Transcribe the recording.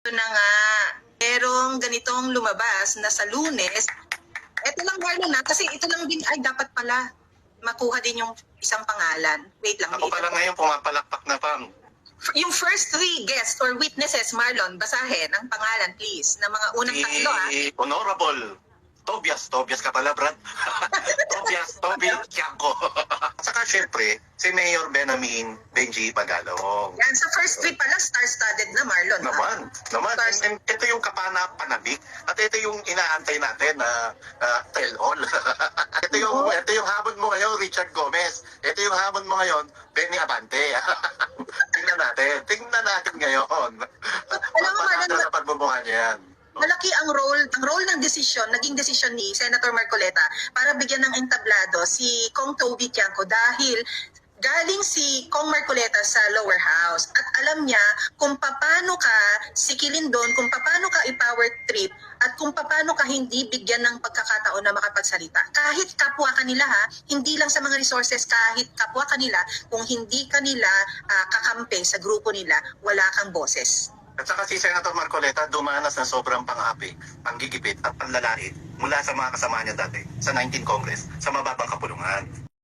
Ito na nga, merong ganitong lumabas na sa Lunes. Ito lang, Marlon, na kasi ito lang din, ay dapat pala makuha din yung isang pangalan. Wait lang. Ako pala ngayon pumapalakpak na pang. Yung first three guests or witnesses, Marlon, basahin ang pangalan, please, ng mga unang tatlo, ha? Honorable Tobias ka pala, Brad. Toby Tiangco. Saka syempre, si Mayor Benji Pagalong. Yan, sa first three pala, star-studded na, Marlon. Naman. And ito yung kapana-panabik at ito yung inaantay natin na tell all. ito yung hamon mo ngayon, Richard Gomez. Ito yung hamon mo ngayon, Benny Abante. Tingnan natin ngayon. Alam mo, Marlon, sa pagbubunga niya yan. malaki ang role ng desisyon, naging desisyon ni Senator Marcoleta para bigyan ng entablado si Kong Toby Tiangco dahil galing si Kong Marcoleta sa lower house at alam niya kung paano ka sikilin doon, kung paano ka i-power trip at kung paano ka hindi bigyan ng pagkakataon na makapagsalita. Kahit kapwa kanila ha, hindi lang sa mga resources, kahit kapwa kanila, kung hindi kanila kakampi sa grupo nila, wala kang boses. At saka si Senator Marcoleta dumanas ng sobrang pang-api, panggigipit at panlalait mula sa mga kasama niya dati sa 19 Congress sa mababang kapulungan.